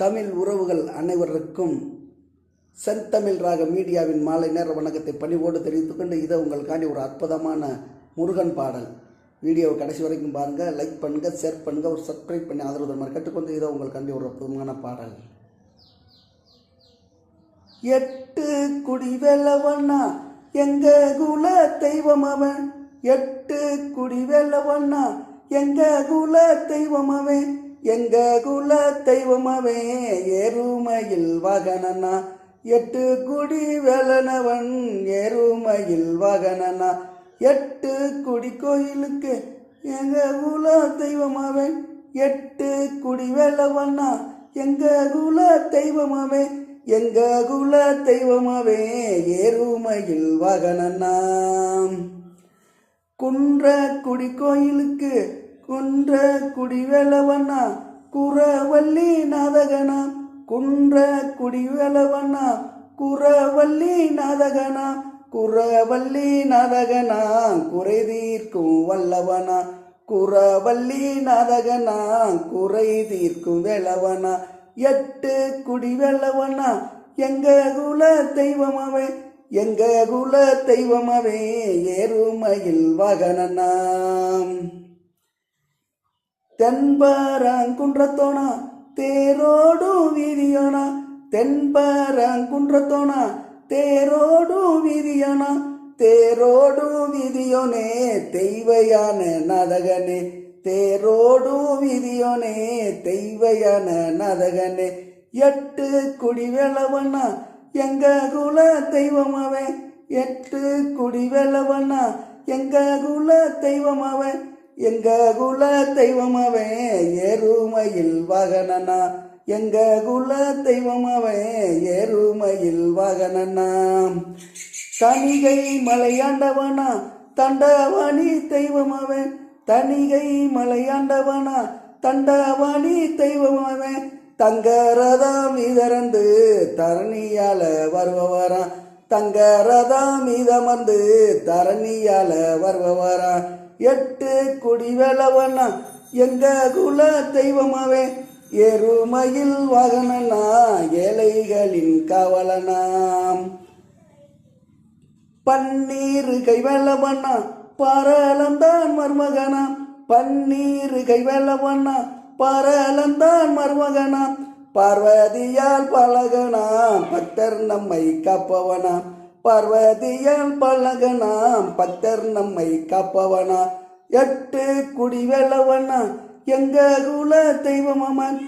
தமிழ் உறவுகள் அனைவருக்கும் செந்தமிழ் ராக மீடியாவின் மாலை நேர வணக்கத்தை பணிவோடு தெரிவித்துக் கொண்டு இதை உங்களுக்காண்டி ஒரு அற்புதமான முருகன் பாடல். வீடியோவை கடைசி வரைக்கும் பாருங்கள், லைக் பண்ணுங்கள், ஷேர் பண்ணுங்கள், ஒரு சப்ஸ்கிரைப் பண்ணி ஆதரவு மாதிரி கற்றுக்கொண்டு இதை உங்களுக்காண்டி ஒரு அற்புதமான பாடல். எட்டு குடி வெள்ளவண்ணா எங்க குல தெய்வம் அவன், எட்டு குடி வெள்ளவண்ணா எங்க குல தெய்வம் அவன், எங்க குல தெய்வமாவே ஏறுமையில் வாகனனா, எட்டு குடி வேலனவன் ஏறுமையில் வாகனனா, எட்டு குடி கோயிலுக்கு எங்க குல தெய்வமாவே, எட்டு குடி வேலவண்ணா எங்க குல தெய்வமாவே, எங்க குல தெய்வமாவே ஏறுமையில் வாகனனா, குன்ற குடி கோயிலுக்கு குன்ற குடி வேலவண்ணா குறவள்ளி நாதகனா, குன்ற குடி வேலவண்ணா குறவள்ளி நாதகனா, குறவள்ளி நாதகனா குறை தீர்க்கும் வல்லவனா, குறவள்ளி நாதகனா குறை தீர்க்கும் வேலவனா, எட்டு குடி வேலவண்ணா எங்க குல தெய்வமாவே, எங்க குல தெய்வமாவே ஏறுமையில் வாகனனா, தென்பரங்குன்றத்தோனா தேரோடு வீதியோனா, தென்பரங்குன்றத்தோனா தேரோடு வீதியோனா, தேரோடு வீதியோனே தெய்வயான நாதகனே, தேரோடு வீதியோனே தெய்வயான நாதகனே, எட்டு குடி வேலவண்ணா எங்க குல தெய்வமாவே, எட்டு குடி வேலவண்ணா எங்க குல தெய்வமாவே, எங்க குல தெய்வமாவே ஏறுமையில் வாகனனா, எங்க குல தெய்வமாவே ஏறுமையில் வாகனனா, தணிகை மலையாண்டவனா தண்டவாணி தெய்வமாவே, தணிகை மலையாண்டவனா தண்டவாணி தெய்வமாவே, தங்கரதம் இதரந்து தரணியால வருபவரா, தங்கரதம் இதமர்ந்து தரணியால வருபவரா, எட்டு குடி வேலவண்ணா எங்க குல தெய்வமாவே ஏறுமையில் வாகனனா ஏழைகளின் காவலனாம், பன்னீர் கைவேலவண்ணா பாரளந்தான் மருமகனா, பன்னீர் கைவேலவண்ணா பாரளந்தான் மருமகனா, பார்வதியால் பழகனா பக்தர் நம்மை காப்பவனா, பார்வதியால் பழகனா பக்தர் நம்மை காப்பவனா, எட்டு குடி வேலவண்ணா எங்க குல தெய்வமாமன்,